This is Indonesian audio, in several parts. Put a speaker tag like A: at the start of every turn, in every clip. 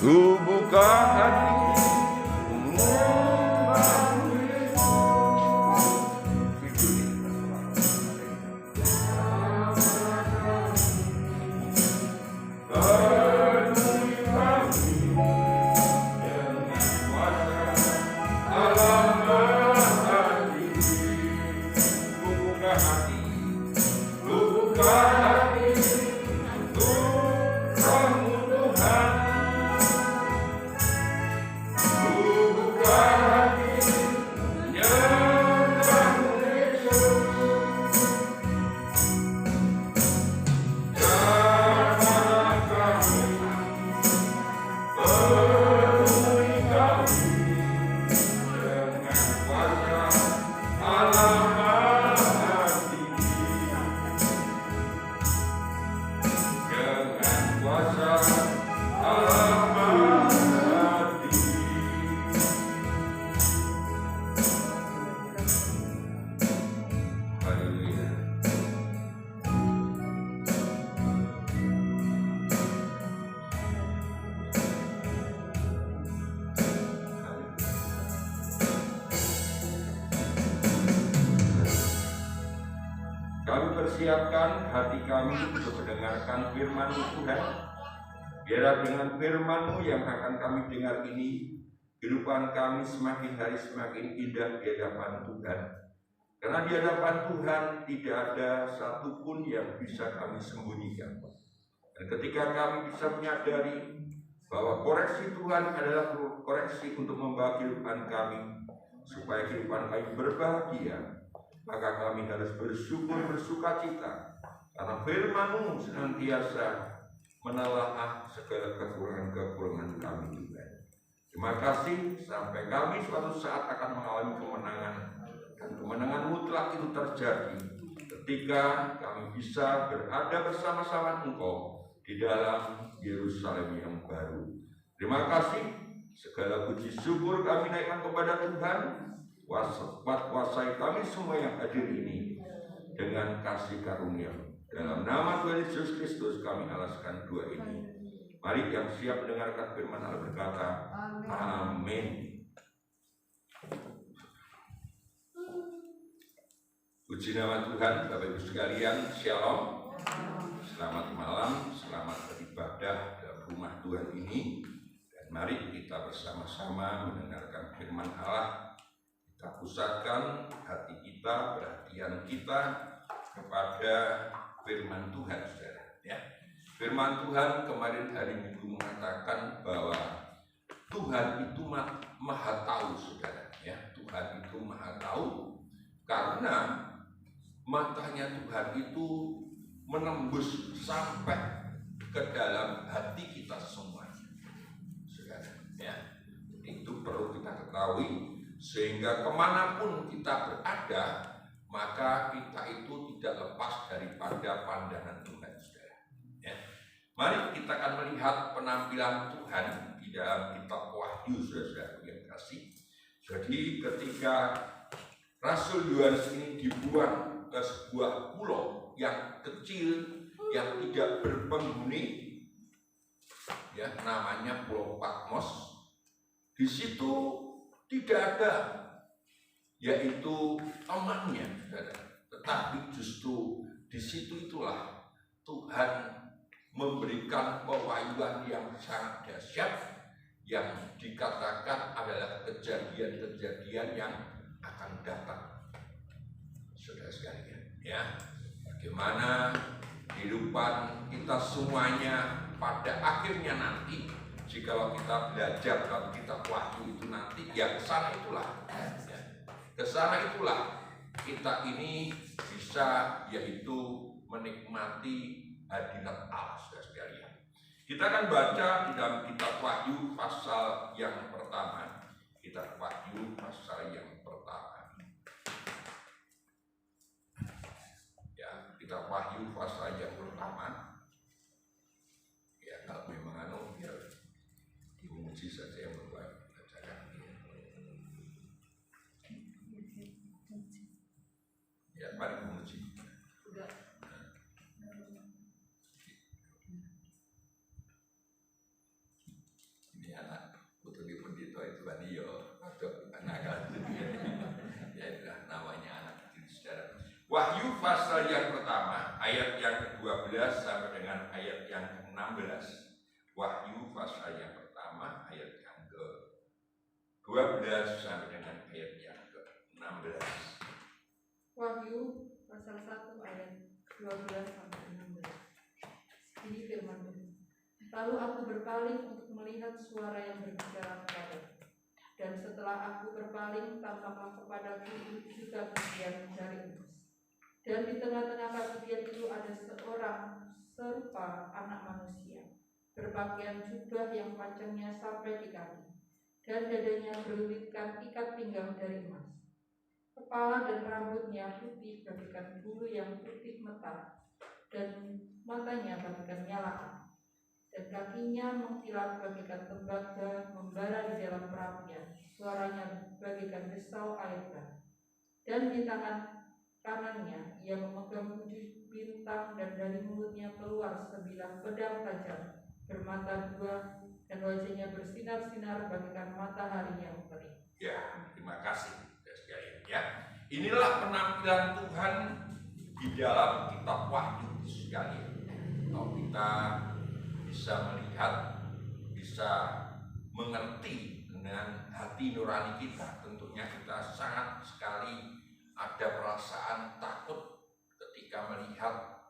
A: Ku buka hati persiapkan hati kami untuk mendengarkan firman-Mu Tuhan. Biarlah dengan firman-Mu yang akan kami dengar ini, kehidupan kami semakin hari semakin indah di hadapan Tuhan. Karena di hadapan Tuhan tidak ada satupun yang bisa kami sembunyikan. Dan ketika kami bisa menyadari bahwa koreksi Tuhan adalah koreksi untuk membawa kehidupan kami, supaya kehidupan kami berbahagia, maka kami harus bersyukur, bersukacita, karena firman-Mu senantiasa menelaah segala kekurangan-kekurangan kami juga. Terima kasih, sampai kami suatu saat akan mengalami kemenangan, dan kemenangan mutlak itu terjadi ketika kami bisa berada bersama-sama Engkau di dalam Yerusalem yang baru. Terima kasih, segala puji syukur kami naikkan kepada Tuhan. Kuasai kami semua yang hadir ini dengan kasih karunia. Dalam nama Tuhan Yesus Kristus kami alaskan doa ini. Mari yang siap mendengarkan firman Allah berkata, amin. Puji nama Tuhan, Bapak Ibu sekalian, shalom. Selamat malam, selamat beribadah dalam rumah Tuhan ini. Dan mari kita bersama-sama mendengarkan firman Allah. Kita pusatkan hati kita, perhatian kita kepada firman Tuhan, saudara. Ya. Firman Tuhan kemarin hari Minggu mengatakan bahwa Tuhan itu maha tahu, saudara. Ya. Tuhan itu maha tahu karena matanya Tuhan itu menembus sampai ke dalam hati kita semua, saudara. Ya. Itu perlu kita ketahui. Sehingga kemanapun kita berada, maka kita itu tidak lepas daripada pandangan Tuhan, saudara. Ya. Mari kita akan melihat penampilan Tuhan di dalam kitab Wahyu, saudara yang kasih. Jadi ketika Rasul Yohanes ini dibuang ke sebuah pulau yang kecil, yang tidak berpenghuni, ya, namanya Pulau Patmos. Di situ tidak ada, yaitu temannya, saudara. Tetapi justru di situ itulah Tuhan memberikan pewahyuan yang sangat dahsyat, yang dikatakan adalah kejadian-kejadian yang akan datang, saudara sekalian. Ya, bagaimana kehidupan kita semuanya pada akhirnya nanti. Jikalau kita belajar dalam kitab Wahyu itu nanti, ya kesana itulah, kesana itulah kita ini bisa, yaitu menikmati hadirat Allah, saudara sekalian. Kita akan baca di dalam kitab Wahyu pasal yang pertama. Kitab Wahyu pasal yang pertama. Ya, kitab Wahyu pasal yang pertama. Ya, kalau memang biar dimensi saja yang membuat bacakan. Ya, mari memuji. Wahyu pasal yang pertama, ayat yang ke-12 sampai dengan ayat yang ke-16. Wahyu pasal yang pertama, ayat yang ke-12 sampai dengan ayat yang ke-16.
B: Wahyu pasal 1 ayat 12 sampai 16. Ini firman Tuhan. Lalu aku berpaling untuk melihat suara yang berbicara kepadaku. Dan setelah aku berpaling, tampaklah kepadaku juga bagian dari emas. Dan di tengah-tengah bagian itu ada seorang serupa anak manusia, berpakaian jubah yang panjangnya sampai di kaki, dan dadanya berlilitkan ikat pinggang dari emas. Kepala dan rambutnya putih bagaikan bulu yang putih meta, dan matanya bagaikan nyala, dan kakinya mengkilat bagaikan tembaga membara di dalam perapian. Suaranya bagaikan desau air bah. Dan di tangan kanannya ia memegang 7 bintang, dan dari mulutnya keluar 9 pedang tajam bermata 2, dan wajahnya bersinar-sinar bagaikan matahari yang terik.
A: Ya, terima kasih. Ya, inilah penampilan Tuhan di dalam kitab Wahyu sekalian. Kalau kita bisa melihat, bisa mengerti dengan hati nurani kita, tentunya kita sangat sekali ada perasaan takut ketika melihat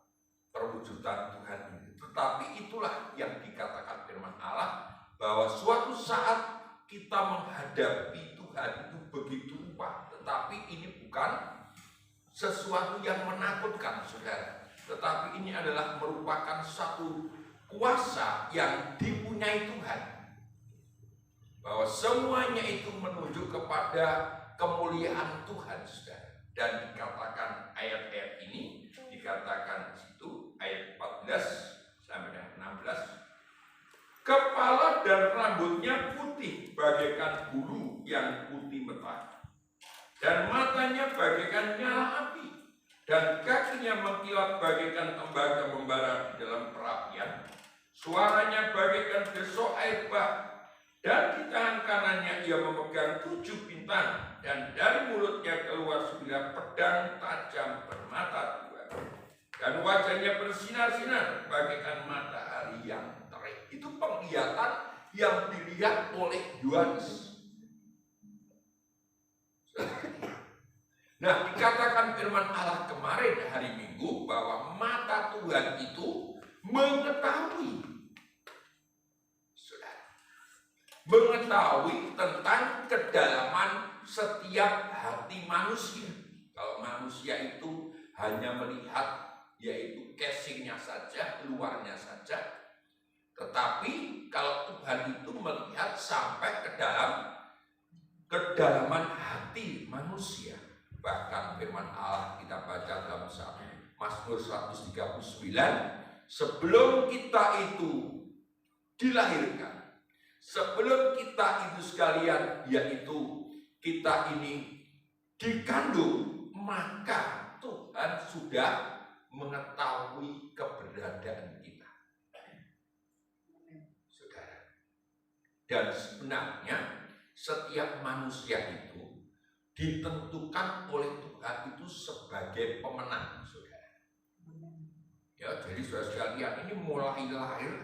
A: perwujudan Tuhan ini. Tetapi itulah yang dikatakan firman Allah, bahwa suatu saat kita menghadapi Tuhan itu begitu rupa. Tetapi ini bukan sesuatu yang menakutkan, saudara. Tetapi ini adalah merupakan satu kuasa yang dipunyai Tuhan, bahwa semuanya itu menunjuk kepada kemuliaan Tuhan, saudara. Dan dikatakan ayat-ayat ini, dikatakan di situ ayat 14 sampai dengan 16, kepala dan rambutnya putih bagaikan bulu yang putih meta, dan matanya bagaikan nyala api, dan kakinya mengkilat bagaikan tembaga membara di dalam perapian. Suaranya bagaikan desau air bah, dan di tangan kanannya ia memegang 7 bintang, dan dari mulutnya keluar 9 pedang tajam bermata 2, dan wajahnya bersinar-sinar bagaikan matahari yang terik. Itu penglihatan yang dilihat oleh Yohanes. Nah, dikatakan firman Allah kemarin hari Minggu bahwa mata Tuhan itu mengetahui, mengetahui tentang kedalaman setiap hati manusia. Kalau manusia itu hanya melihat yaitu casingnya saja, luarnya saja. Tetapi kalau Tuhan itu melihat sampai ke dalam kedalaman hati manusia. Bahkan firman Allah kita baca dalam Mazmur 139, sebelum kita itu dilahirkan, sebelum kita itu sekalian, yaitu kita ini dikandung, maka Tuhan sudah mengetahui keberadaan kita, saudara. Dan sebenarnya setiap manusia itu ditentukan oleh Tuhan itu sebagai pemenang, saudara. Ya, jadi saudara sekalian, ini mulai lahir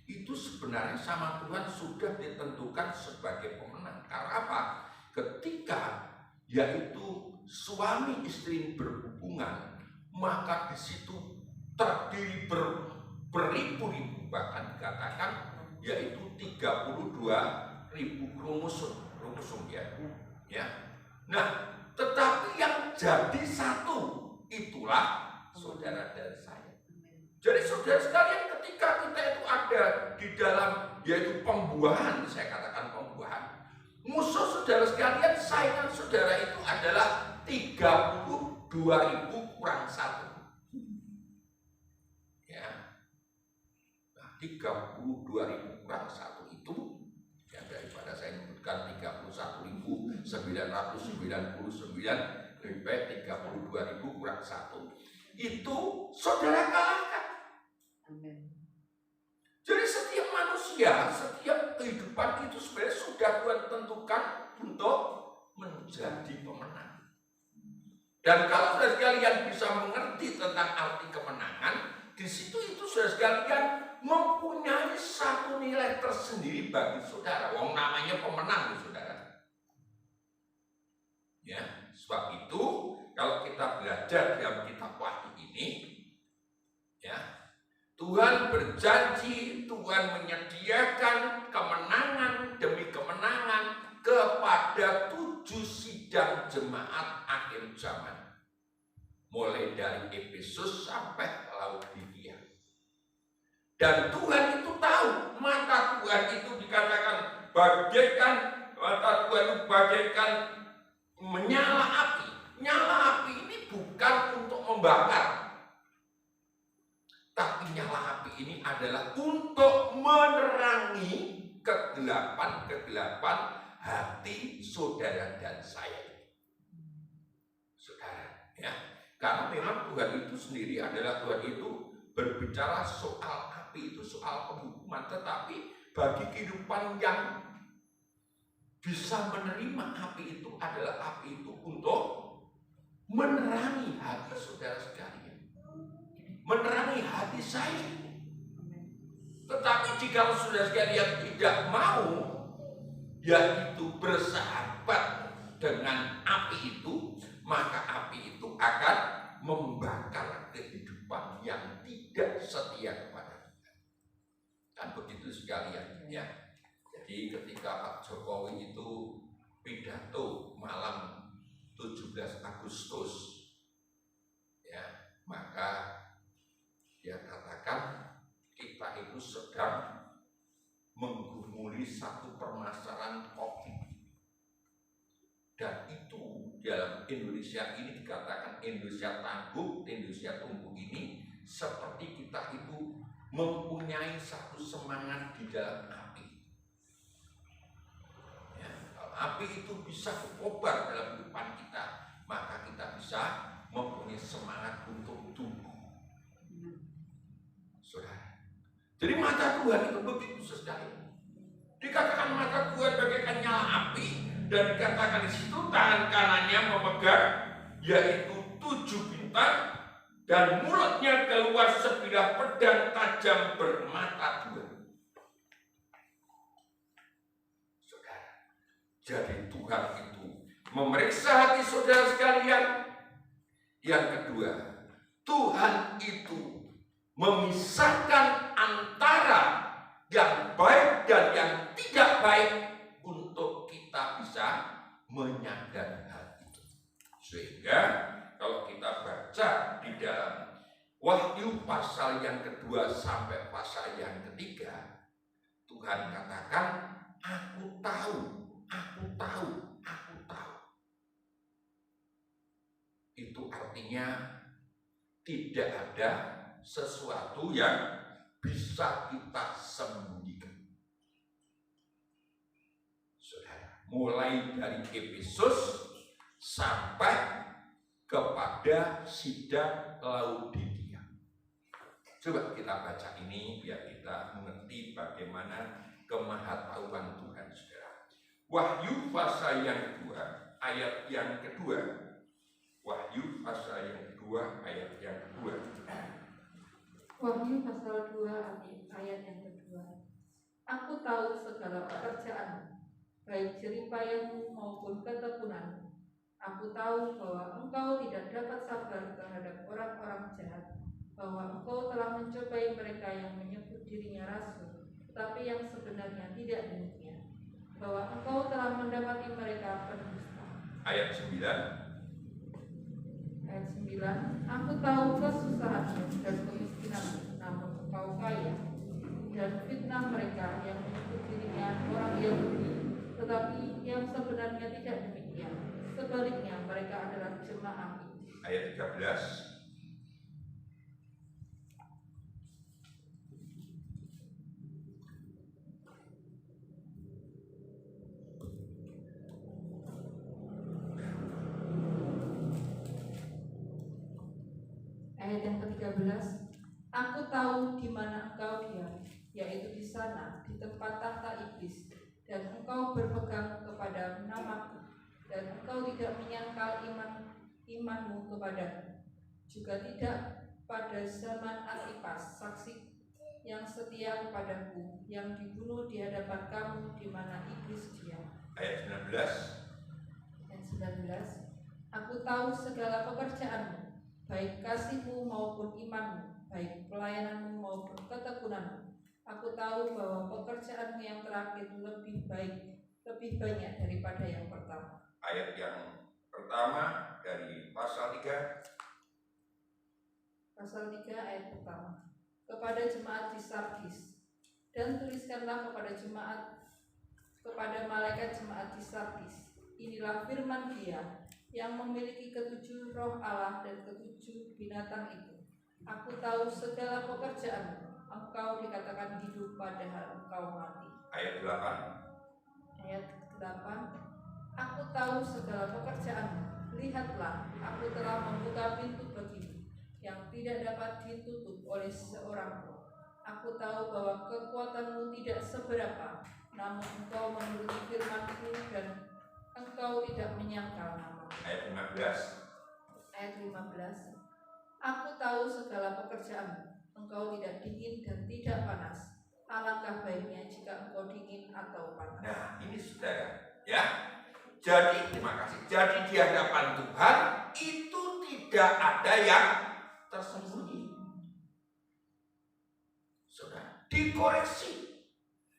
A: itu sebenarnya sama Tuhan sudah ditentukan sebagai pemenang. Karena apa? Ketika yaitu suami istri berhubungan, maka di situ terdiri beribu-ribu, bahkan dikatakan yaitu 32.000 kromosom ya. Nah, tetapi yang jadi satu itulah saudara dan saya. Jadi saudara sekalian, ketika kita itu ada di dalam yaitu pembuahan, saya katakan pembuahan, musuh saudara sekalian, saingan saudara itu adalah 32.000 kurang 1. Ya. Nah, 32.000 kurang 1 itu, ya daripada saya menyebutkan 31.999, lebih baik 32.000 kurang 1. Itu saudara kalahkan.
B: Amen.
A: Jadi setiap manusia, setiap kehidupan itu sebenarnya sudah Tuhan tentukan untuk menjadi pemenang. Dan kalau saudara sekalian bisa saudara sekalian, mempunyai satu nilai tersendiri bagi saudara. Wong namanya pemenang, saudara. Ya, sebab itu kalau kita belajar dalam kitab Wahyu ini, ya, Tuhan berjanji, Tuhan menyediakan kemenangan demi kemenangan kepada 7 sidang jemaat akhir zaman. Mulai dari Efesus sampai Laodikia. Dan Tuhan itu tahu, mata Tuhan itu dikatakan bagaikan, mata Tuhan itu bagaikan menyala api. Nyala api ini bukan untuk membakar. Tapi nyala api ini adalah untuk menerangi kegelapan-kegelapan hati saudara dan saya. Saudara, ya. Karena memang Tuhan itu sendiri adalah Tuhan itu berbicara soal api itu soal penghukuman, tetapi bagi kehidupan yang bisa menerima api itu adalah api itu untuk menerangi hati saudara sekalian. Menerangi hati saya. Tetapi jika saudara sekalian tidak mau, yaitu bersahabat dengan api itu, maka api itu akan membakar kehidupan yang tidak setia kepada Tuhan. Kan begitu sekalian, ya. Jadi ketika Pak Jokowi itu pidato malam 17 Agustus, ya, maka dia katakan kita itu sedang menggumuli satu permasalahan COVID. Dan itu dalam Indonesia ini dikatakan Indonesia tangguh, Indonesia tumbuh ini seperti kita itu mempunyai satu semangat di dalam api. Ya, kalau api itu bisa berkobar dalam kehidupan kita, maka kita bisa mempunyai semangat untuk tumbuh. Saudara, jadi mata Tuhan itu begitu sekali. Dikatakan mata Tuhan bagaikan nyala api, dan dikatakan di situ tangan kanannya memegang yaitu 7 bintang, dan mulutnya keluar sebilah pedang tajam bermata 2. Saudara, jadi Tuhan itu memeriksa hati saudara sekalian. Yang kedua, Tuhan itu memisahkan antara yang baik dan yang tidak baik untuk kita bisa menyadari hal itu. Sehingga kalau kita baca di dalam Wahyu pasal yang kedua sampai pasal yang ketiga, Tuhan katakan, aku tahu, aku tahu, aku tahu. Itu artinya tidak ada sesuatu yang bisa kita sembunyikan. Saudara, mulai dari Efesus sampai kepada sidang Laodikia. Coba kita baca ini biar kita mengerti bagaimana kemahatauan Tuhan, saudara. Wahyu pasal yang kedua, ayat yang kedua. Wahyu pasal yang kedua, ayat yang kedua.
B: Wahyu pasal 2 ayat yang kedua. Aku tahu segala pekerjaanmu, baik jeripayamu maupun ketekunanmu. Aku tahu bahwa engkau tidak dapat sabar terhadap orang-orang jahat, bahwa engkau telah mencobai mereka yang menyebut dirinya rasul, tetapi yang sebenarnya tidak demikian, bahwa engkau telah mendapati mereka pendusta.
A: Ayat 9.
B: Ayat 9, aku tahu kesusahanmu dan kemiskinanmu, namun engkau kaya, dan fitnah mereka yang menyebut dirinya orang Yahudi, tetapi yang sebenarnya tidak demikian. Sebaliknya mereka adalah jemaah api.
A: Ayat 13.
B: Ayat yang ke-13, aku tahu di mana engkau diam, yaitu di sana, di tempat tahta iblis, dan engkau berpegang kepada namaku, dan engkau tidak menyangkal imanmu kepadaku, juga tidak pada zaman Antipas, saksi yang setia kepadaku, yang dibunuh di hadapan kamu di mana iblis diam.
A: Ayat 19.
B: Ayat 19. Aku tahu segala pekerjaanmu, baik kasihmu maupun imanmu, baik pelayananmu maupun ketekunanmu. Aku tahu bahwa pekerjaanmu yang terakhir lebih banyak daripada yang pertama.
A: Ayat yang pertama dari pasal 3.
B: Pasal 3 ayat pertama. Kepada jemaat di Sardis, dan tuliskanlah kepada malaikat jemaat di Sardis, inilah firman Dia yang memiliki ketujuh roh Allah dan ketujuh binatang itu. Aku tahu segala pekerjaanmu, engkau dikatakan hidup padahal engkau mati.
A: Ayat 8.
B: Ayat 8. Aku tahu segala pekerjaanmu, lihatlah, aku telah membuka pintu bagimu yang tidak dapat ditutup oleh seorang pun. Aku tahu bahwa kekuatanmu tidak seberapa, namun engkau menuruti firman-Ku dan engkau tidak menyangkal nama.
A: Ayat 15.
B: Ayat 15. Aku tahu segala pekerjaanmu, engkau tidak dingin dan tidak panas. Alangkah baiknya jika engkau dingin atau panas.
A: Nah, ini saudara, ya. Jadi, terima kasih. Jadi di hadapan Tuhan itu tidak ada yang tersembunyi. Saudara, dikoreksi.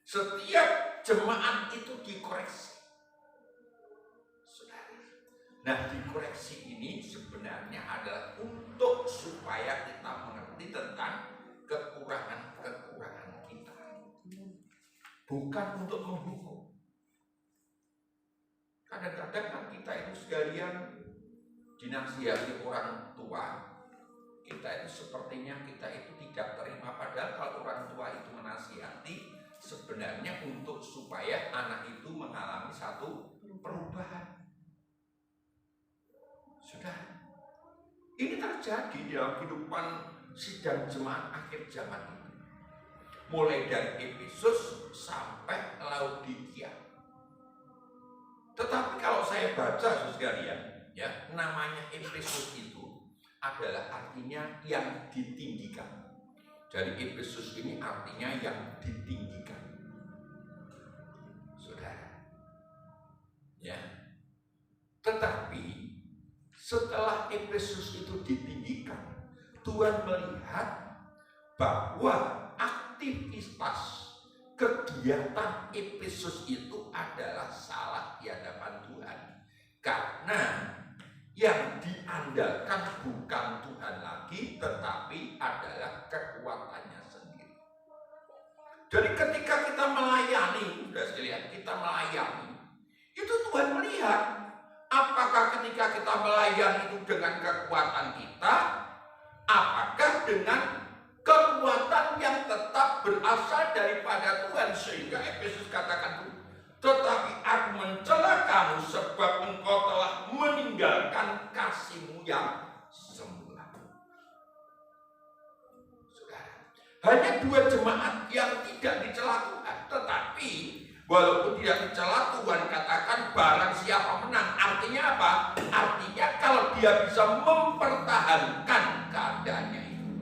A: Setiap jemaat itu dikoreksi. Saudara. Nah, dikoreksi ini sebenarnya adalah untuk supaya kita mengerti tentang kekurangan-kekurangan kita. Bukan untuk menghukum. Kadang-kadang kan kita itu sekalian dinasihati orang tua, kita itu sepertinya kita itu tidak terima, padahal kalau orang tua itu menasihati sebenarnya untuk supaya anak itu mengalami satu perubahan. Sudah, ini terjadi dalam kehidupan sidang jemaat akhir zaman ini, mulai dari Efesus sampai Laodikia. Tetapi kalau saya baca sekalian, ya, namanya Efesus itu adalah artinya yang ditinggikan. Jadi Efesus ini artinya yang ditinggikan. Saudara. Ya. Tetapi setelah Efesus itu ditinggikan, Tuhan melihat bahwa aktivitas kegiatan Efesus itu adalah salah di hadapan Tuhan. Karena yang diandalkan bukan Tuhan lagi, tetapi adalah kekuatannya sendiri. Jadi ketika kita melayani, sudah sekalian, kita melayani, itu Tuhan melihat apakah ketika kita melayani itu dengan kekuatan kita, apakah dengan kekuatan yang tetap berasal daripada Tuhan. Sehingga Efesus katakan, tetapi aku mencela kamu sebab engkau telah meninggalkan kasihmu yang semula. Saudara, hanya dua jemaat yang tidak dicela Tuhan, tetapi walaupun tidak dicela Tuhan katakan barang siapa menang. Artinya apa? Artinya kalau dia bisa mempertahankan keadaannya itu,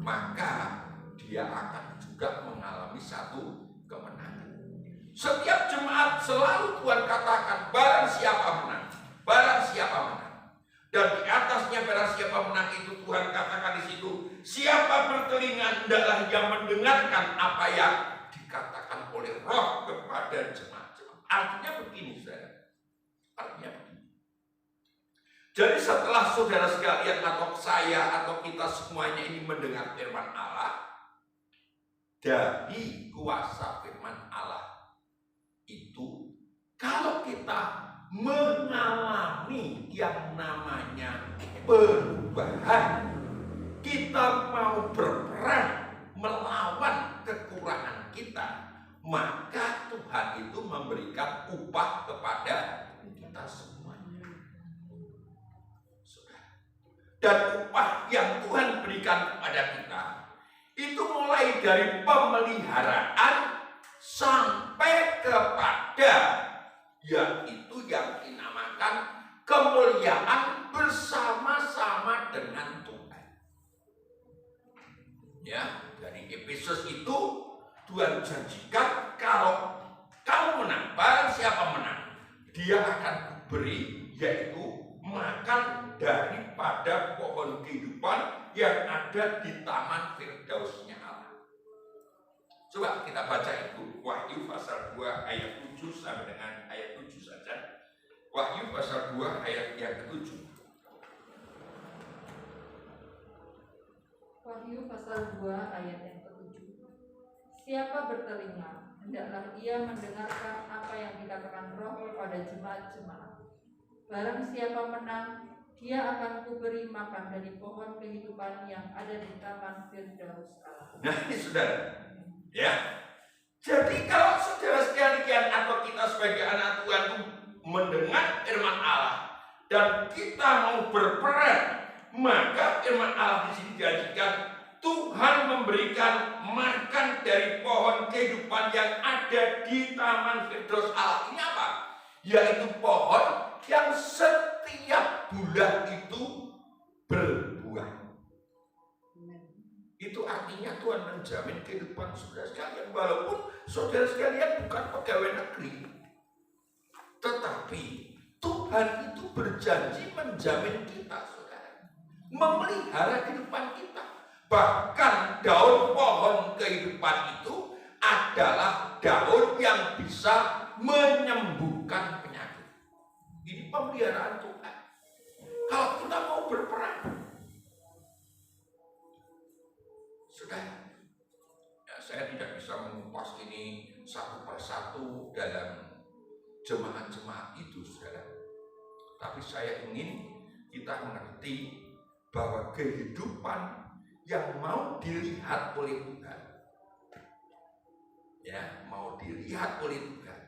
A: maka dia akan juga mengalami satu kemenangan. Setiap jemaat selalu Tuhan katakan barang siapa menang, barang siapa menang. Dan di atasnya barang siapa menang itu Tuhan katakan di situ, siapa bertelinga hendaklah yang mendengarkan apa yang dikatakan oleh Roh kepada jemaat-jemaat. Artinya begini, saudara. Artinya begini. Jadi setelah saudara sekalian atau saya atau kita semuanya ini mendengar firman Allah, dari kuasa firman Allah itu, kalau kita mengalami yang namanya perubahan, kita mau berperan melawan kekurangan kita, maka Tuhan itu memberikan upah kepada kita semuanya. Dan upah yang Tuhan berikan kepada kita itu mulai dari pemeliharaan sampai kepada yaitu yang dinamakan kemuliaan bersama-sama dengan Tuhan. Ya, dari Efesus itu Tuhan janjikan kalau kamu menang, barang siapa menang, dia akan kuberi, yaitu makan daripada pohon kehidupan yang ada di taman Firdausnya Allah. Coba kita baca itu, Wahyu pasal 2 ayat 7 sampai dengan ayat 7 saja. Wahyu pasal 2 ayat yang ke-7.
B: Wahyu pasal 2 ayat yang ke-7. Siapa bertelinga, hendaklah ia mendengarkan apa yang dikatakan Roh kepada jemaat-jemaat. Barang siapa menang, dia akan kuberi makan dari pohon kehidupan yang ada di taman Firdaus Allah.
A: Nah ini saudara, ya. Jadi kalau saudara sekalian atau kita sebagai anak Tuhan itu mendengar firman Allah dan kita mau berperan, maka firman Allah di sini dijanjikan Tuhan memberikan makan dari pohon kehidupan yang ada di taman Firdaus Allah. Ini apa? Yaitu pohon yang setiap bulan itu berbuah. Itu artinya Tuhan menjamin kehidupan saudara sekalian, walaupun saudara sekalian bukan pegawai negeri, tetapi Tuhan itu berjanji menjamin kita, saudara, memelihara kehidupan kita. Bahkan daun pohon kehidupan itu adalah daun yang bisa menyembuhkan penyakit. Ini pemeliharaan Tuhan. Kalau kita mau berperang, sudah, ya, saya tidak bisa mengupas ini satu persatu dalam jemaat-jemaat itu, saudara. Tapi saya ingin kita mengerti bahwa kehidupan yang mau dilihat oleh Tuhan, ya, mau dilihat oleh Tuhan,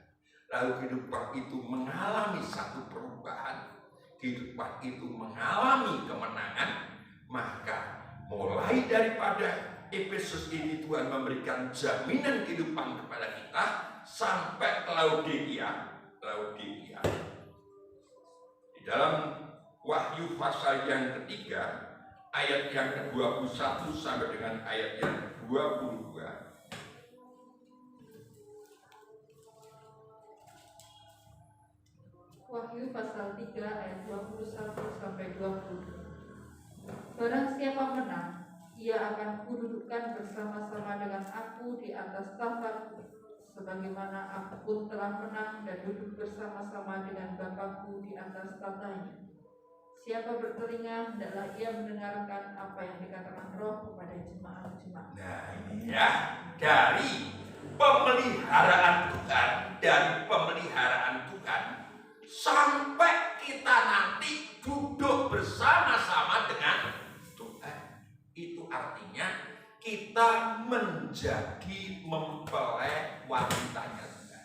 A: lalu kehidupan itu mengalami satu perubahan, kehidupan itu mengalami kemenangan, maka mulai daripada Efesus ini Tuhan memberikan jaminan kehidupan kepada kita sampai ke Laodikia. Di dalam Wahyu pasal yang ketiga ayat yang ke-21 sampai dengan ayat yang ke-22.
B: Wahyu pasal 3 ayat 21 sampai 22. Barang siapa menang, ia akan kududukkan bersama-sama dengan aku di atas tahtaku, sebagaimana aku pun telah menang dan duduk bersama-sama dengan Bapakku di atas tahtanya. Siapa bertelinga, hendaklah ia mendengarkan apa yang dikatakan Roh kepada jemaat-jemaat.
A: Nah ini ya, dari pemeliharaan Tuhan, sampai kita nanti duduk bersama-sama dengan Tuhan. Itu artinya kita menjadi mempelai wanitanya Tuhan.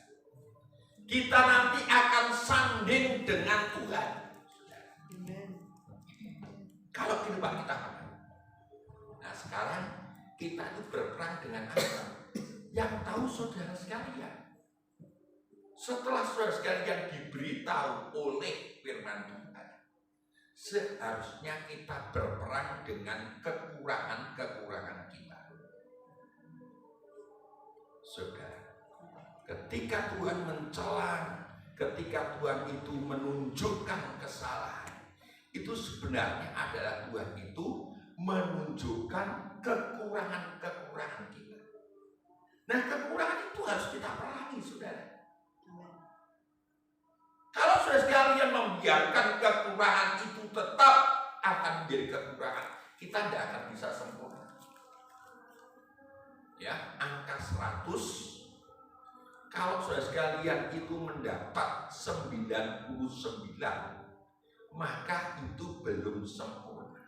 A: Kita nanti akan sanding dengan Tuhan. Kalau kehidupan kita apa? Nah sekarang kita itu berperang dengan apa? Yang tahu saudara sekalian. Setelah saudara sekalian diberitahu oleh firman Tuhan, seharusnya kita berperang dengan kekurangan-kekurangan kita. Saudara, ketika Tuhan mencela, ketika Tuhan itu menunjukkan kesalahan, itu sebenarnya adalah Tuhan itu menunjukkan kekurangan-kekurangan kita. Nah, kekurangan itu harus kita perangi, saudara. Kalau saudara sekalian membiarkan kekurangan itu tetap akan menjadi kekurangan, kita tidak akan bisa sempurna. Ya, angka 100, kalau saudara sekalian itu mendapat 99, maka itu belum sempurna.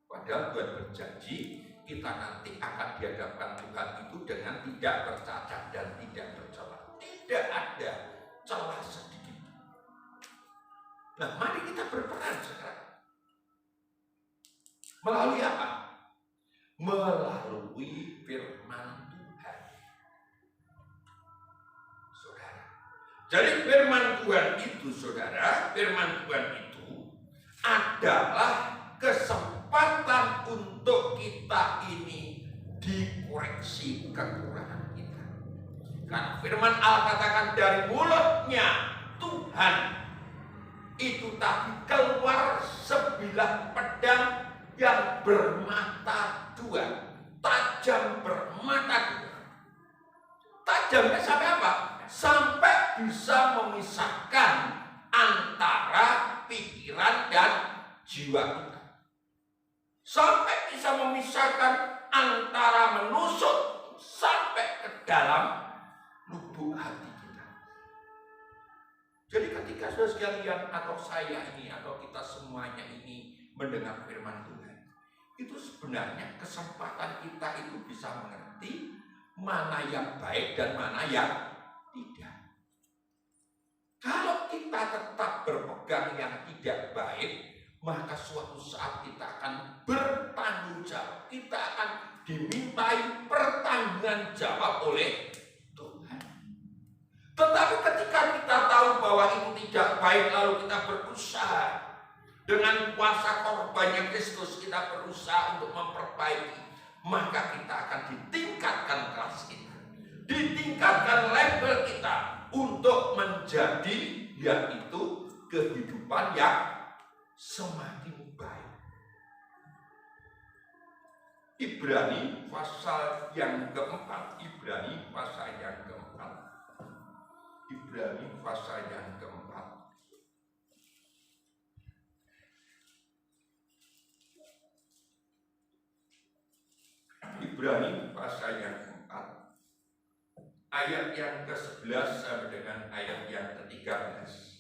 A: Padahal Tuhan berjanji kita nanti akan dihadapkan Tuhan itu dengan tidak bercacat dan tidak bercela. Tidak ada celah sedikit. Nah, mari kita berperan sekarang. Melalui apa? Melalui firman Tuhan. Saudara. Jadi firman Tuhan itu, saudara, firman Tuhan itu adalah kesempatan untuk kita kita ini dikoreksi kekurangan kita. Karena firman Allah katakan dari mulutnya Tuhan itu tadi keluar sebilah pedang yang bermata dua, tajam bermata dua. Tajamnya sampai apa? Sampai bisa memisahkan antara pikiran dan jiwa kita. Sampai bisa memisahkan antara menusuk sampai ke dalam lubuk hati kita. Jadi ketika saudara sekalian atau saya ini atau kita semuanya ini mendengar firman Tuhan, itu sebenarnya kesempatan kita itu bisa mengerti mana yang baik dan mana yang tidak. Kalau kita tetap berpegang yang tidak baik, maka suatu saat kita akan bertanggung jawab. Kita akan dimintai pertanggungan jawab oleh Tuhan. Tetapi ketika kita tahu bahwa itu tidak baik, lalu kita berusaha dengan kuasa korbannya Kristus, kita berusaha untuk memperbaiki, maka kita akan ditingkatkan kelas kita, ditingkatkan level kita untuk menjadi yaitu kehidupan yang semakin baik. Ibrani pasal yang keempat. Ibrani pasal yang keempat. Ibrani pasal yang keempat. Ibrani pasal yang keempat. Ayat yang ke-11 sampai dengan ayat yang ke-13.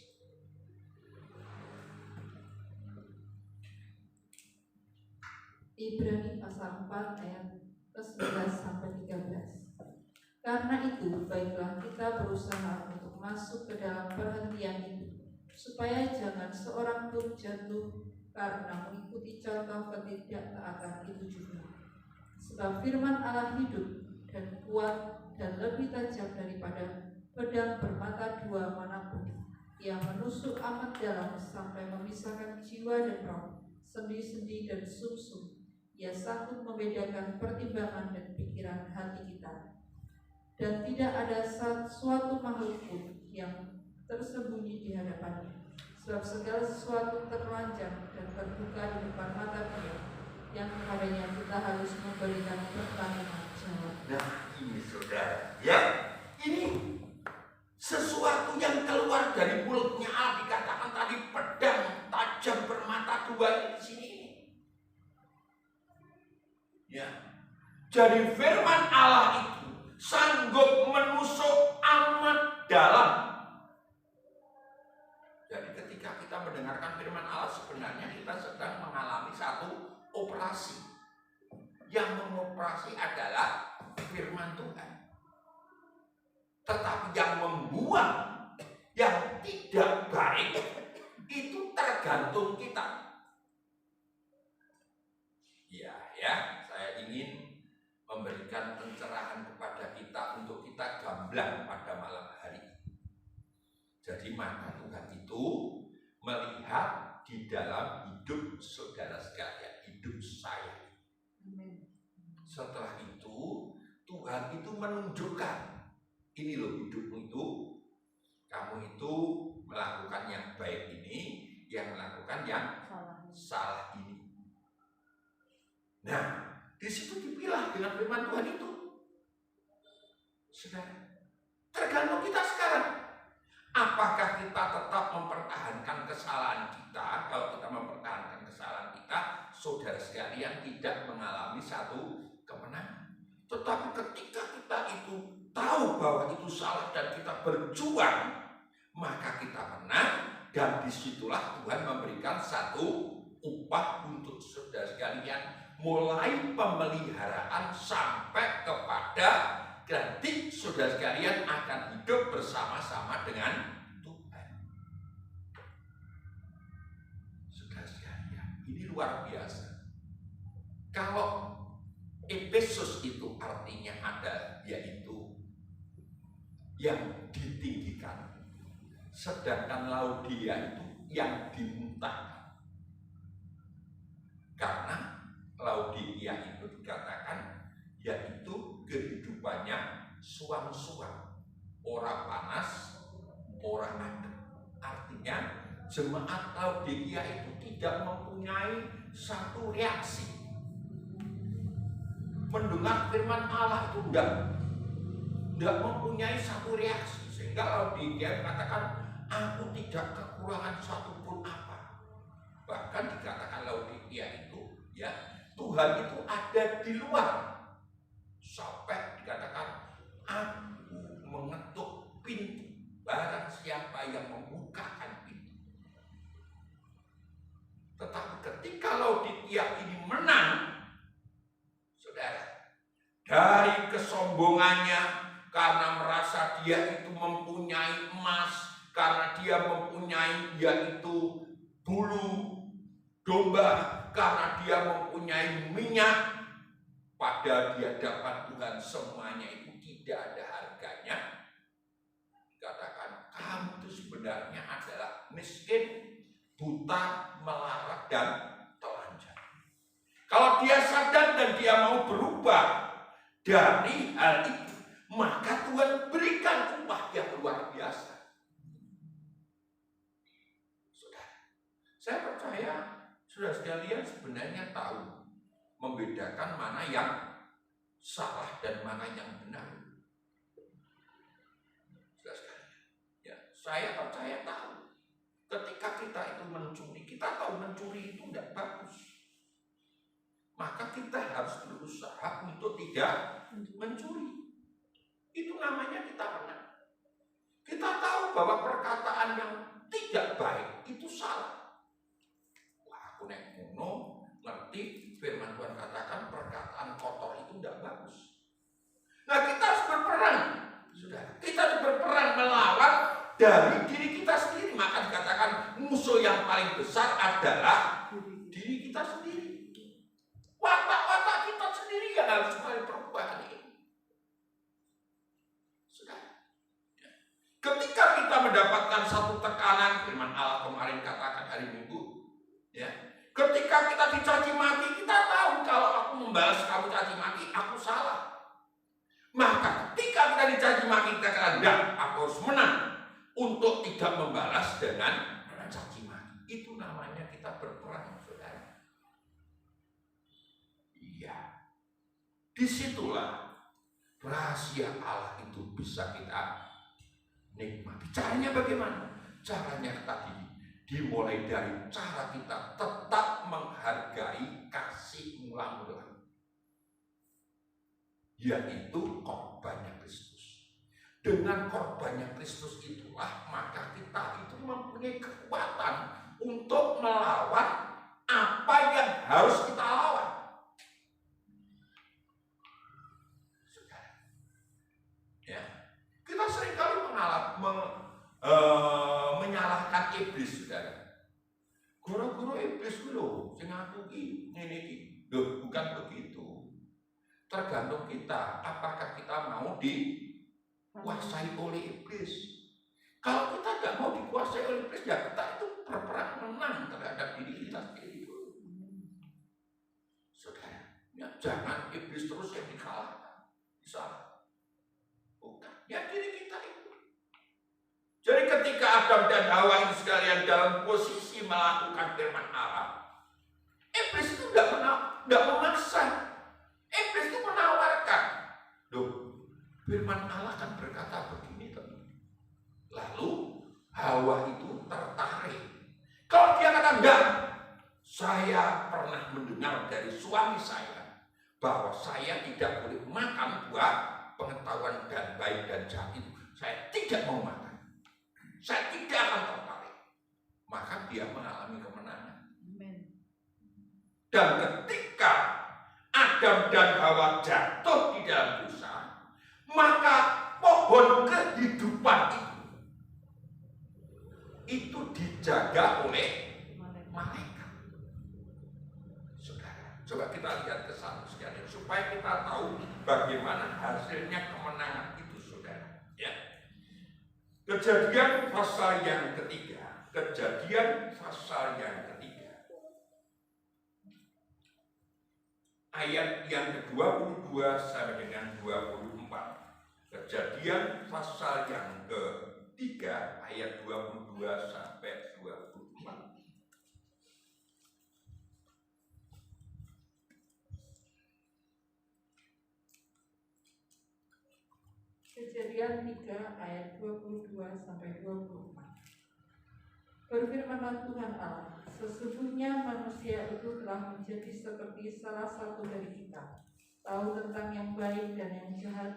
B: Ibrani pasal 4 ayat ke-11 sampai 13. Karena itu, baiklah kita berusaha untuk masuk ke dalam perhentian itu, supaya jangan seorang pun jatuh karena mengikuti contoh ketidaktaatan itu juga. Sebab firman Allah hidup dan kuat dan lebih tajam daripada pedang bermata dua manapun, yang menusuk amat dalam sampai memisahkan jiwa dan roh, sendi-sendi dan sumsum. Ia sanggup membedakan pertimbangan dan pikiran hati kita. Dan tidak ada suatu makhluk pun yang tersembunyi di hadapannya. Sebab segala sesuatu terlanjang dan terbuka di depan mata Dia, yang kepadanya kita harus memberikan pertanggungan jawab.
A: Nah, ini saudara, ya, ini sesuatu yang keluar dari mulutnya Allah, dikatakan tadi pedang tajam bermata dua di sini. Ya, jadi firman Allah itu sanggup menusuk amat dalam. Jadi ketika kita mendengarkan firman Allah, sebenarnya kita sedang mengalami satu operasi. Yang mengoperasi adalah firman Tuhan. Tetapi yang membuang yang tidak baik itu tergantung kita. Ya, saya ingin memberikan pencerahan kepada kita untuk kita gamblang pada malam hari ini. Jadi maka Tuhan itu melihat di dalam hidup saudara sekalian, hidup saya. Setelah itu Tuhan itu menunjukkan, ini loh hidupmu itu, kamu itu melakukan yang baik ini, yang melakukan yang salah ini. Nah, di situ dipilah dengan firman Tuhan itu. Saudara, tergantung kita sekarang. Apakah kita tetap mempertahankan kesalahan kita? Kalau kita mempertahankan kesalahan kita, saudara sekalian tidak mengalami satu kemenangan. Tetapi ketika kita itu tahu bahwa itu salah dan kita berjuang, maka kita menang, dan disitulah Tuhan memberikan satu upah untuk saudara sekalian, mulai pemeliharaan sampai kepada nanti saudara sekalian akan hidup bersama-sama dengan Tuhan. Saudara sekalian, ini luar biasa. Kalau Efesus itu artinya ada, yaitu yang ditinggikan, sedangkan Laodikia itu yang dimuntahkan. Karena Laodikia itu dikatakan suam-suam, ora panas, ora adem. Artinya jemaat Laodikia itu tidak mempunyai satu reaksi. Mendengar firman Allah itu tidak mempunyai satu reaksi, sehingga Laodikia mengatakan, aku tidak kekurangan satupun apa. Bahkan dikatakan Laodikia itu, ya, Tuhan itu ada di luar. Sampai dikatakan, aku mengetuk pintu, barang siapa yang membukakan pintu. Tetapi ketika Laodikia ini menang, saudara, dari kesombongannya, karena merasa dia itu mempunyai emas, karena dia mempunyai yaitu bulu domba, karena dia mempunyai minyak, padahal di hadapan Tuhan semuanya itu tidak ada harganya. Dikatakan, kamu itu sebenarnya adalah miskin, buta, melarat, dan telanjang. Kalau dia sadar dan dia mau berubah dari hal itu, maka Tuhan berikan upah yang luar biasa. Saya percaya saudara sekalian sebenarnya tahu membedakan mana yang salah dan mana yang benar. Saudara sekalian, ya, saya percaya tahu. Ketika kita itu mencuri, kita tahu mencuri itu tidak bagus. Maka kita harus berusaha untuk tidak mencuri. Itu namanya kita menang. Kita tahu bahwa perkataan yang tidak baik itu salah. Aku nek ngono ngerti firman Tuhan katakan perkataan kotor itu tidak bagus. Nah, kita harus berperang, saudara. Kita harus berperang melawan dari diri kita sendiri. Maka dikatakan musuh yang paling besar adalah diri kita sendiri. Watak-watak kita sendiri yang harus mulai perubahan ini. Saudara, ketika kita mendapatkan satu tekanan, firman Allah kemarin katakan hari Minggu, ya. Ketika kita dicaci maki, kita tahu kalau aku membalas kamu caci maki, aku salah. Maka ketika kita dicaci maki, kita katakan, enggak, aku harus menang untuk tidak membalas dengan caci maki. Itu namanya kita berperang, saudara. Iya. Disitulah rahasia Allah itu bisa kita nikmati. Caranya bagaimana? Caranya tadi dimulai dari cara kita tetap menghargai kasih mula-mula, yaitu korbannya Kristus. Dengan korbannya Kristus itulah maka kita itu mempunyai kekuatan untuk melawan apa yang harus kita lawan. Saudara, ya, kita seringkali menyalahkan iblis, saudara. Guru-guru iblis lho, sing aku iki ngene iki. Loh, bukan begitu. Tergantung kita, apakah kita mau dikuasai oleh iblis. Kalau kita tidak mau dikuasai oleh iblis, ya kita itu berperang menang terhadap diri kita sendiri. Saudara, ya, jangan iblis terus yang dikalahkan. Bisa. Bukan, ya diri kita itu. Jadi ketika Adam dan Hawa itu sekalian dalam posisi melakukan firman Allah, iblis itu tidak memaksa. Iblis itu menawarkan. Loh, firman Allah kan berkata begini, teman. Lalu Hawa itu tertarik. Kalau dia kata enggak, saya pernah mendengar dari suami saya bahwa saya tidak boleh makan buah pengetahuan dan baik dan jahat itu. Saya tidak mau makan. Saya tidak akan tertarik. Maka dia mengalami kemenangan. Dan ketika Adam dan Hawa jatuh di dalam dosa, maka pohon kehidupan itu dijaga oleh malaikat. Saudara, coba kita lihat ke sana sekalian supaya kita tahu bagaimana hasilnya kemenangan itu, saudara. Ya. Kejadian pasal yang ketiga. Kejadian pasal yang ketiga. Ayat yang ke-22 sampai dengan 24. Kejadian pasal yang ketiga ayat 22 sampai 24.
B: Kejadian 3 ayat 22 sampai 24. Berfirmanlah Tuhan Allah, sesungguhnya manusia itu telah menjadi seperti salah satu dari kita, tahu tentang yang baik dan yang jahat.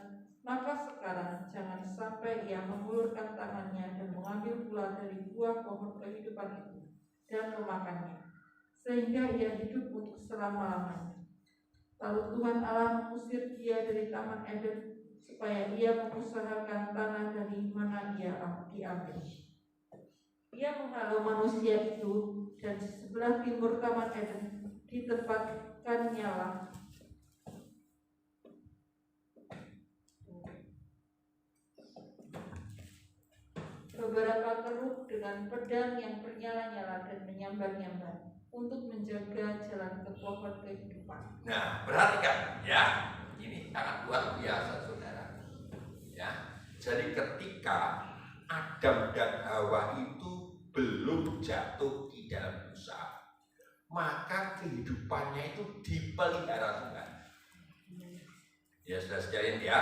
B: Maka sekarang jangan sampai ia mengulurkan tangannya dan mengambil pula dari buah pohon kehidupan itu dan memakannya, sehingga ia hidup untuk selama-lamanya. Lalu Tuhan Allah mengusir dia dari Taman Eden, supaya ia mengusahakan tanah dari mana ia diambil. Ia menghalau manusia itu, dan di sebelah timur Taman Eden ditempatkannya lah beberapa keruk dengan pedang yang bernyala-nyala dan menyambar-nyambar untuk menjaga jalan ke pohon kehidupan.
A: Nah, perhatikan ya, ini sangat luar biasa saudara. Ya, jadi ketika Adam dan Hawa itu belum jatuh di dalam dosa, maka kehidupannya itu dipelihara Tuhan. Ya sudah sekalian ya,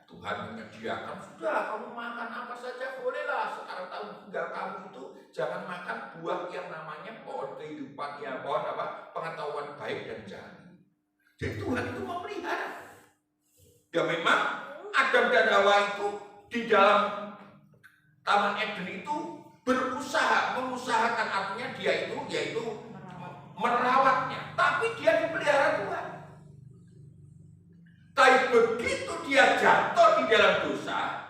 A: Tuhan menyediakan, sudah kamu makan apa saja bolehlah. Sekarang tahun tinggal kamu itu jangan makan buah yang namanya pohon kehidupan, ya pohon apa, pengetahuan baik dan jahat. Jadi Tuhan itu memelihara. Ya memang Adam dan Hawa itu di dalam Taman Eden itu mengusahakan, artinya dia itu yaitu merawatnya, tapi dia dipelihara Tuhan. Tapi begitu dia jatuh di dalam dosa,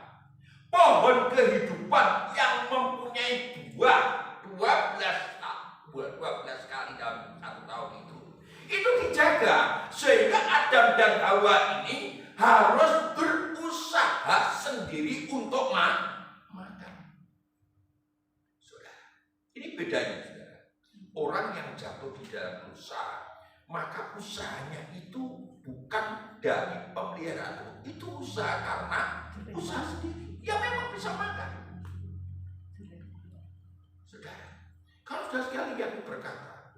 A: pohon kehidupan yang mempunyai buah 12 kali dalam 1 tahun itu dijaga, sehingga Adam dan Hawa ini harus berusaha sendiri untuk makan. Saudara, ini bedanya saudara. Orang yang jatuh di dalam dosa, maka usahanya itu bukan dari pemeliharaan, itu usaha karena usaha sendiri. Ya memang bisa makan. Saudara, kalau sudah sekali yang berkata,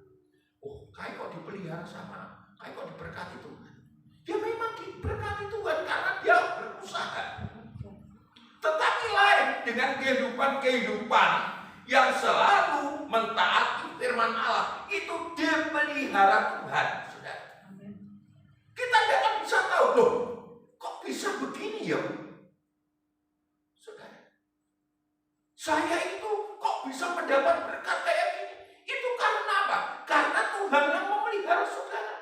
A: oh kayak kok dipelihara sama, kayak kok diberkati Tuhan. Dia memang diberkati Tuhan karena dia berusaha. Tetapi lain dengan kehidupan yang selalu mentaati firman Allah, itu dipelihara Tuhan. Kita tidak akan bisa tahu, loh, kok bisa begini ya? Saudara, saya itu kok bisa mendapat berkat kayak gini? Itu karena apa? Karena Tuhan yang memelihara saudara.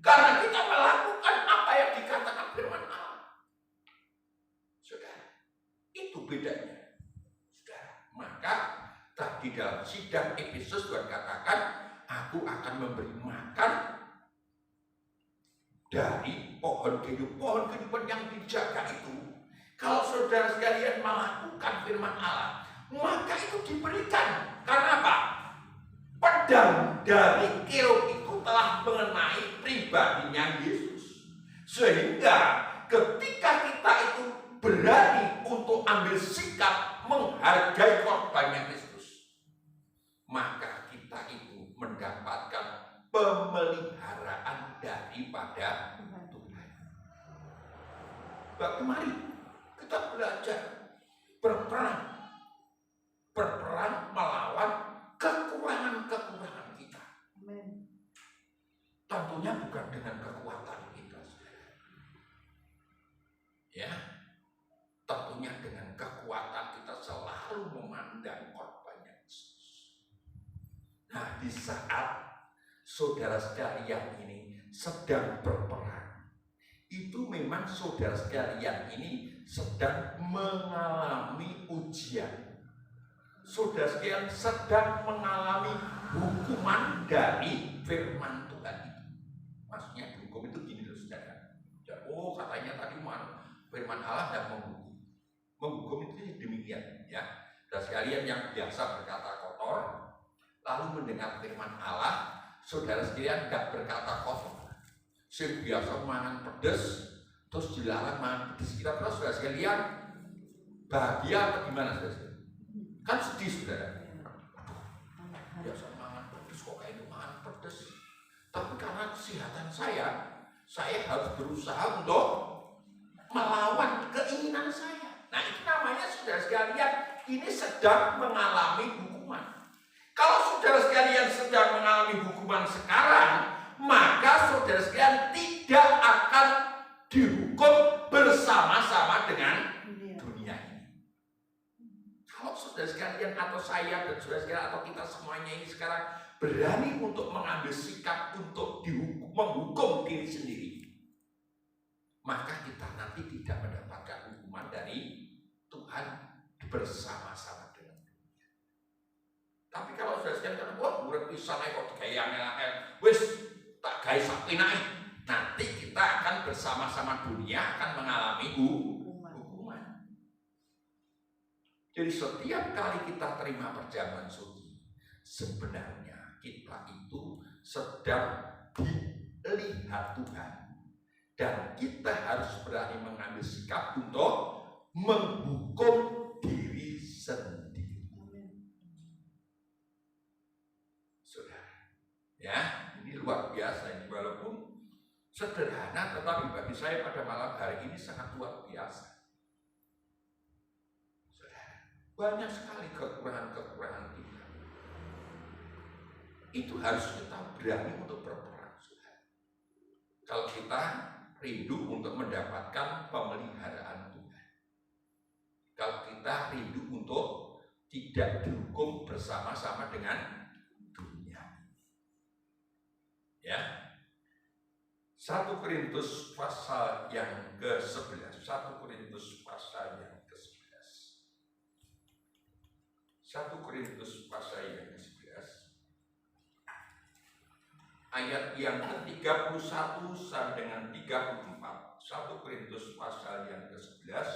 A: Karena kita melakukan apa yang dikatakan firman Allah. Saudara, itu bedanya. Saudara, maka tadi dalam sidang Efesus Tuhan katakan, aku akan memberi makan dari pohon kehidupan yang dijaga itu. Kalau saudara sekalian melakukan firman Allah, maka itu diberikan. Karena apa? Pedang dari kerub itu telah mengenai pribadinya Yesus, sehingga ketika kita itu berani untuk ambil sikap menghargai korbannya Kristus, maka kita itu mendapatkan pemeliharaan daripada Tuhan. Bahwa mari kita belajar berperang melawan kekurangan kita. Tentunya bukan dengan kekuatan kita, ya. Tentunya dengan kekuatan kita selalu memandang korbannya Yesus. Nah, di saat saudara sekalian ini sedang berperang, itu memang saudara sekalian ini sedang mengalami ujian. Saudara sekalian sedang mengalami hukuman dari firman Tuhan itu. Maksudnya hukum itu gini loh saudara. Oh katanya tadi firman Allah dan menghukum. Menghukum itu demikian ya. Saudara sekalian yang biasa berkata kotor, lalu mendengar firman Allah, saudara sekalian tidak berkata kotor. Sing biasa mangan pedes, terus dilarang makan pedes, kira-kira saudara sekalian bahagia atau gimana saudara? Kan sedih saudara. Biasa makan pedes kok kayak itu makan pedes. Tapi karena kesehatan saya harus berusaha untuk melawan keinginan saya. Nah itu namanya saudara sekalian, ini sedang mengalami hukuman. Kalau saudara sekalian sedang mengalami hukuman sekarang, maka saudara sekalian tidak akan dihukum bersama-sama dengan dunia ini. Kalau saudara sekalian atau saya dan saudara sekalian atau kita semuanya ini sekarang berani untuk mengambil sikap untuk menghukum diri sendiri, maka kita nanti tidak mendapatkan hukuman dari Tuhan bersama-sama dengan dunia. Tapi kalau saudara sekalian, wah urip pisan ae kok digawe angel-angel, wis tak gawe sak penake, nanti kita akan bersama-sama dunia akan mengalami hukuman. Jadi setiap kali kita terima perjamuan suci, sebenarnya kita itu sedang dilihat Tuhan, dan kita harus berani mengambil sikap untuk menghukum diri sendiri. Saudara, ya ini luar biasa ini, walaupun sederhana tetapi bagi saya pada malam hari ini sangat luar biasa. Saudara, banyak sekali kekurangan-kekurangan kita. Itu harus kita berani untuk berperang, saudara. Kalau kita rindu untuk mendapatkan pemeliharaan Tuhan, kalau kita rindu untuk tidak dihukum bersama-sama dengan dunia, ya. 1 Korintus pasal yang ke-11, 1 Korintus pasal yang ke-11, 1 Korintus pasal yang ke-11, ayat yang ke-31 sampai dengan 34. 1 Korintus pasal yang ke-11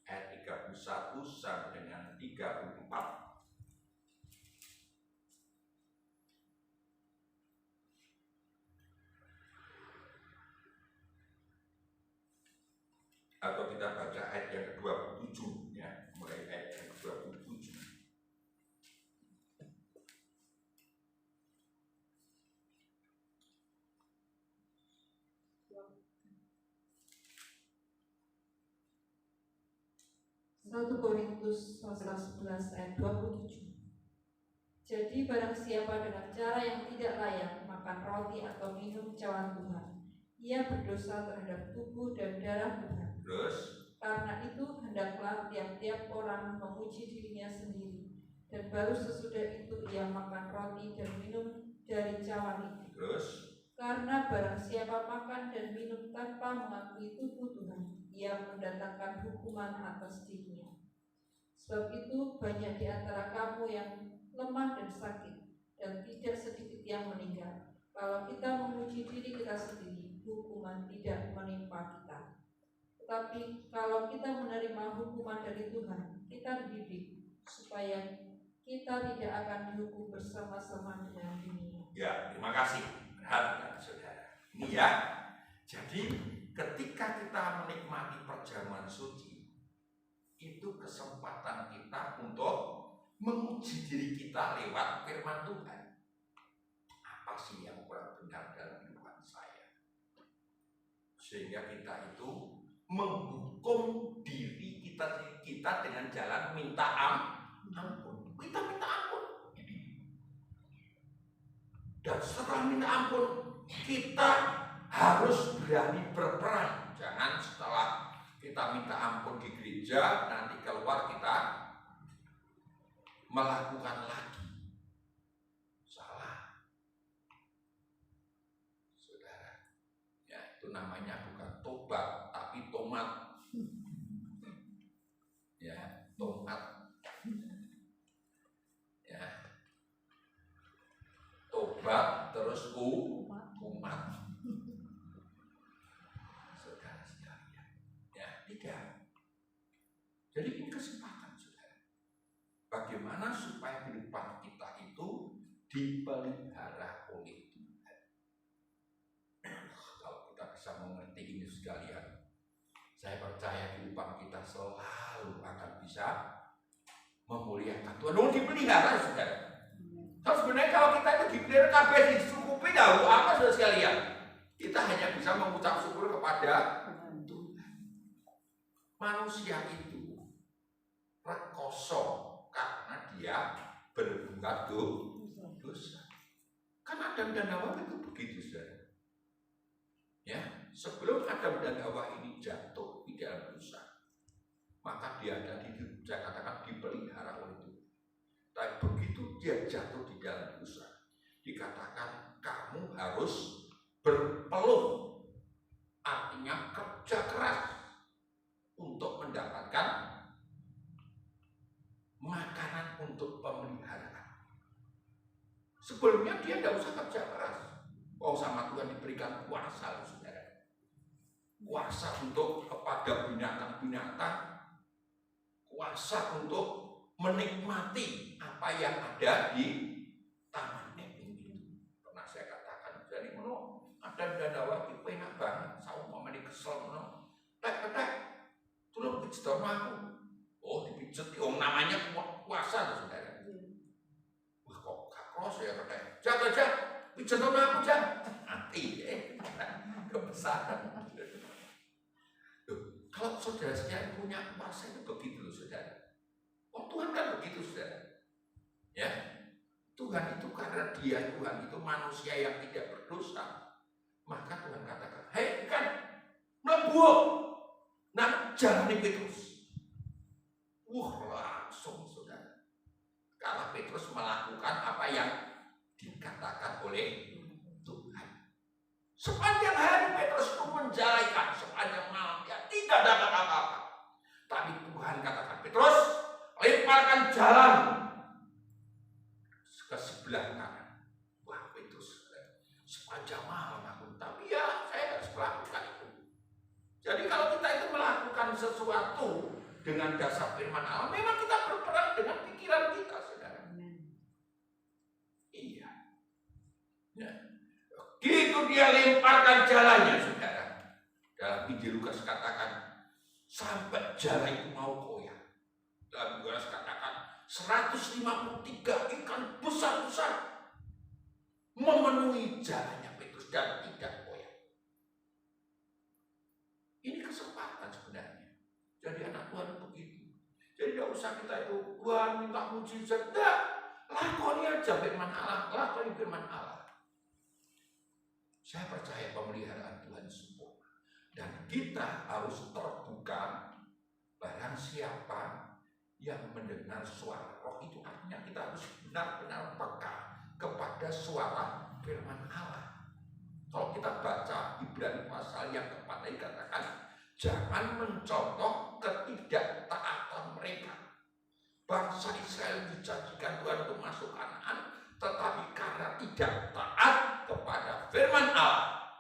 A: ayat 31 sampai dengan 34. Atau kita baca ayat yang ke-27 ya, mulai ayat yang ke-27.
B: Satu Korintus pasal 11 ayat 27. Jadi barang siapa dengan cara yang tidak layak makan roti atau minum cawan Tuhan, ia berdosa terhadap tubuh dan darah Tuhan.
A: Terus,
B: karena itu hendaklah tiap-tiap orang memuji dirinya sendiri, dan baru sesudah itu ia makan roti dan minum dari cawan itu.
A: Terus,
B: karena barang siapa makan dan minum tanpa mengakui tubuh Tuhan, ia mendatangkan hukuman atas dirinya. Sebab itu banyak di antara kamu yang lemah dan sakit, dan tidak sedikit yang meninggal. Kalau kita memuji diri kita sendiri, hukuman tidak menimpa kita. Tetapi kalau kita menerima hukuman dari Tuhan, kita dididik supaya kita tidak akan dihukum bersama-sama dengan dunia.
A: ya, terima kasih. Perhatikan saudara. Ini ya. Jadi ketika kita menikmati perjamuan suci, itu kesempatan kita untuk menguji diri kita lewat firman Tuhan. Apa sih yang kurang benar dalam kehidupan saya? Sehingga kita itu menghukum diri kita dengan jalan minta ampun. Kita minta ampun. Dan setelah minta ampun, kita harus berani berperang. Jangan setelah kita minta ampun di gereja, nanti keluar kita melakukan lagi. Salah, saudara. Ya, itu namanya bukan tobat, tapi tomat. Ya, tomat. Ya, tobat terus umat. Saudara sekalian. Ya, tidak. Jadi ini kesempatan, saudara. Bagaimana supaya kehidupan kita itu dipelihara oleh Tuhan. Kalau kita bisa mengerti ini sekalian, Saya percaya kehidupan kita selalu akan bisa memuliakan Tuhan. Oh, dipelihara, saudara. Kalau sebenarnya kalau kita itu dipelihara, kabeh dicukupi, tahu apa, saudara sekalian? Kita hanya bisa mengucap syukur kepada Tuhan. Manusia itu rekoso karena dia berbuat dosa. Kan Adam dan Hawa itu begitu, saudara. Ya, sebelum Adam dan Hawa ini jatuh di dalam dosa, maka dia ada saya katakan dipelihara oleh Tuhan. Tapi begitu dia jatuh di dalam dosa, dikatakan kamu harus berpeluh, artinya kerja keras untuk mendapatkan makanan untuk pemeliharaan. Sebelumnya dia tidak usah kerja keras. Oh, sama Tuhan diberikan kuasa, saudara. Kuasa untuk kepada binatang-binatang, kuasa untuk menikmati apa yang ada di taman Eden itu. Pernah saya katakan, jadi Adam dan Hawa itu enak banget. Saya mau kesel, tek, tolong pijet aku. Oh, dipijet, namanya kuasa, saudara. Wah, kok kakos ya, katanya. Jaga, pijet aku, mati, kebesaran. Kalau saudara sekalian punya kuasa itu begitu, saudara. Oh, Tuhan kan begitu, saudara. Ya, Tuhan itu karena dia Tuhan itu manusia yang tidak berdosa, maka Tuhan katakan, hei kan, mlebu, nah jalani Petrus. Langsung, saudara. Karena Petrus melakukan apa yang dikatakan oleh Tuhan. Sepanjang hari Petrus itu menjalankan, sepanjang malam dia tidak dapat apa-apa. Tapi Tuhan katakan, Petrus, lemparkan jalan ke sebelah kanan. Wah, Petrus, sepanjang malam aku, tapi ya saya harus melakukan itu. Jadi kalau kita itu melakukan sesuatu dengan dasar firman Allah, memang kita berperang dengan pikiran kita, saudara. Iya. Ya. Gitu dia lemparkan jalannya, saudara. Dalam Injil Lukas katakan, sampai jalan itu mau koyak. Dalam Lukas katakan, 153 ikan besar-besar memenuhi jalannya Petrus dan tidak koyak. Ini kesempatan sebenarnya. Jadi anak Tuhan begitu. Jadi tidak usah kita itu, Tuhan minta mujizat. Enggak, lakoni aja firman Allah, lakoni firman Allah. Saya percaya pemeliharaan Tuhan sempurna. Dan kita harus terbuka. Barang siapa yang mendengar suara roh itu, artinya kita harus benar-benar peka kepada suara firman Allah. Kalau kita baca Ibrani pasal yang keempat tadi katakan, jangan mencontoh ketidaktaatan mereka. Bangsa Israel dijanjikan Tuhan untuk masuk Kanaan, tetapi karena tidak taat kepada firman Allah,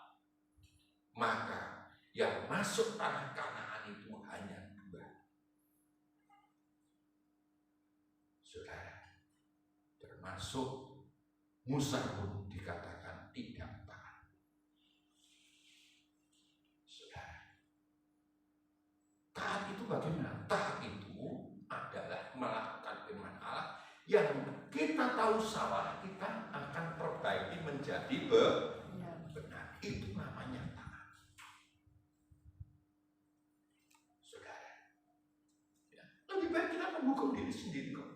A: maka yang masuk tanah Kanaan itu hanya 2. Saudara, termasuk Musa pun dikatakan tidak taat. Saudara, taat itu bagaimana? Taat itu adalah melakukan firman Allah yang kita tahu salah, kita akan perbaiki menjadi benar. Itu namanya taat. Saudara, ya, lebih baik kita menghukum diri sendiri kok.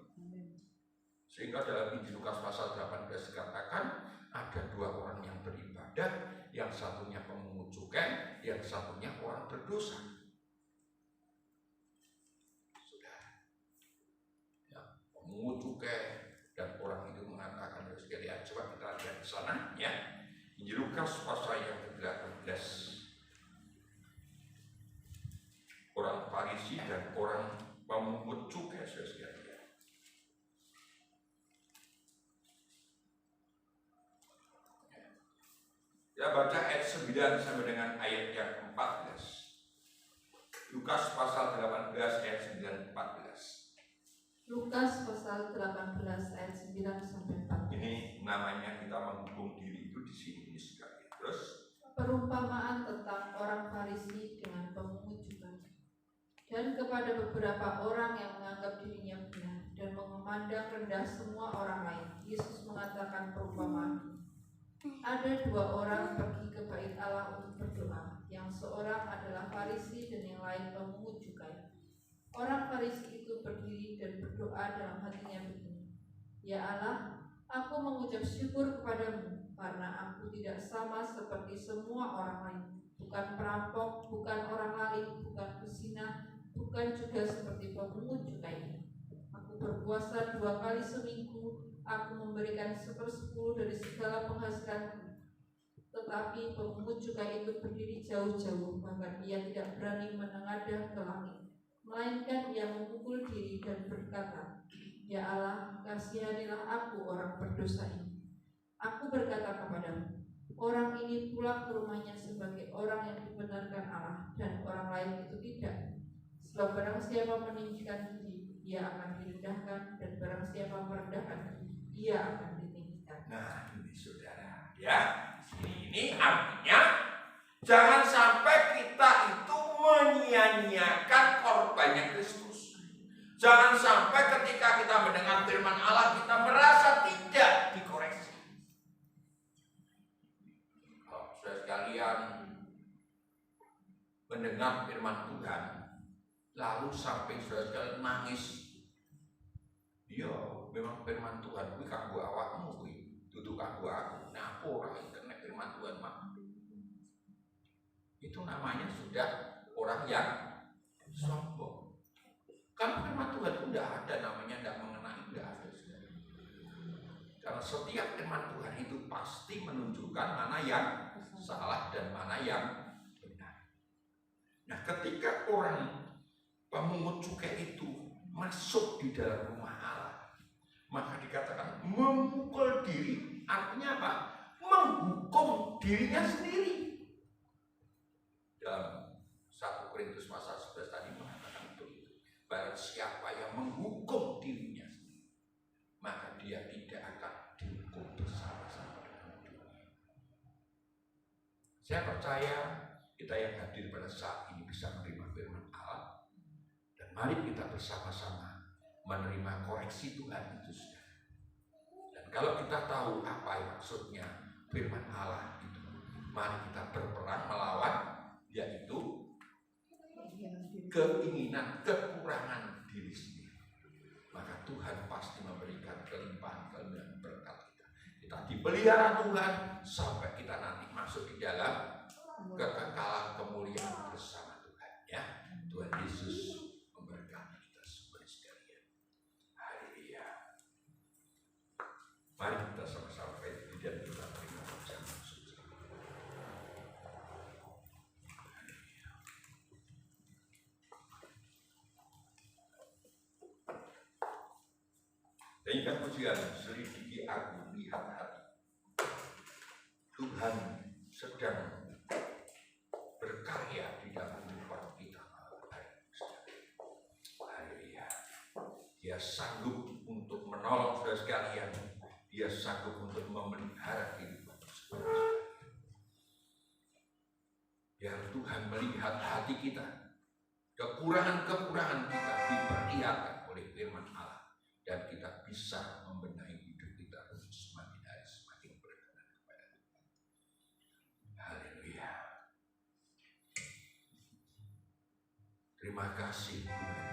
A: Sehingga dalam Injil Lukas pasal 18 dikatakan ada 2 orang yang beribadah, yang satunya pemungut cukai, yang satunya orang berdosa. Pemungut cukai dan orang itu mengatakan, sekalian coba kita lihat di sana ya. Injil Lukas pasal yang ke-18. Orang Farisi dan orang pemungut cukai, sekalian. Ya, baca ayat 9 sampai dengan ayat yang 14. Lukas pasal 18 ayat 9 14.
B: Lukas pasal 18 ayat 9 sampai 14.
A: Ini namanya kita menghukum diri itu di sini sekali. Terus
B: perumpamaan tentang orang Farisi dengan pemungut cukai. Dan kepada beberapa orang yang menganggap dirinya benar dan memandang rendah semua orang lain, Yesus mengatakan perumpamaan. Ada dua orang pergi ke bait Allah untuk berdoa, yang seorang adalah Farisi dan yang lain pemungut cukai. Orang Farisi itu berdiri dan berdoa dalam hatinya begini, Ya Allah, aku mengucap syukur kepadamu karena aku tidak sama seperti semua orang lain, bukan perampok, bukan orang lalim, bukan pezina, bukan juga seperti pemungut cukai. Aku berpuasa 2 kali seminggu, aku memberikan 1/10 dari segala penghasilanku. Tetapi pemungut cukai itu berdiri jauh-jauh, bahkan ia tidak berani menengadah ke langit, melainkan ia memukul diri dan berkata, Ya Allah, kasihanilah aku orang berdosa ini. Aku berkata kepadamu, orang ini pulang ke rumahnya sebagai orang yang dibenarkan Allah, dan orang lain itu tidak. Sebab barang siapa meninggikan diri, ia akan direndahkan, dan barang siapa merendahkan diri, ia akan ditinggikan.
A: Nah, ini saudara, ya, ini artinya jangan sampai kita itu menyia-nyiakan korbannya Kristus. Jangan sampai ketika kita mendengar firman Allah kita merasa tidak dikoreksi. Kalau saudara sekalian mendengar firman Tuhan, lalu sampai saudara sekalian nangis, iya, memang firman Tuhan kuwi kanggo awakmu kuwi, dudu kanggo aku. Nah, ora kena firman Tuhan mah. Itu namanya sudah orang yang sombong. Karena firman Tuhan itu tidak ada namanya tidak mengenai, tidak ada. Karena setiap firman Tuhan itu pasti menunjukkan mana yang salah dan mana yang benar. Nah, ketika orang pemungut cukai itu masuk di dalam rumah Allah, maka dikatakan memukul diri. Artinya apa? Menghukum dirinya sendiri. Dalam 1 Korintus pasal 11 tadi mengatakan itu. Barang siapa yang menghukum dirinya sendiri, maka dia tidak akan dihukum bersama-sama dengan dunia. Saya percaya kita yang hadir pada saat ini bisa menerima firman Allah, dan mari kita bersama-sama menerima koreksi Tuhan itu. Dan kalau kita tahu apa yang maksudnya firman Allah itu, mari kita berperang melawan yaitu keinginan, kekurangan diri sendiri. Maka Tuhan pasti memberikan kelimpahan berkat kita. Kita dipelihara Tuhan sampai kita nanti masuk di dalam kekekalan kemuliaan bersama Tuhan. Ya, Tuhan Yesus memberkati kita semua sekalian. Haleluya. Mari kita sama-sama berdiri dan kita terima bersama. Sehingga pujian selidiki aku, lihat hati. Tuhan sedang berkarya di dalam kehidupan kita. Haleluya. Dia sanggup untuk menolong saudara sekalian. Dia sanggup untuk memelihara kehidupan saudara. Biar Tuhan melihat hati kita, kekurangan-kekurangan kita diperlihatkan oleh firman Allah. Dan kita bisa membenahi hidup kita untuk semakin hari semakin berkenan kepada Tuhan. Haleluya. Terima kasih Tuhan.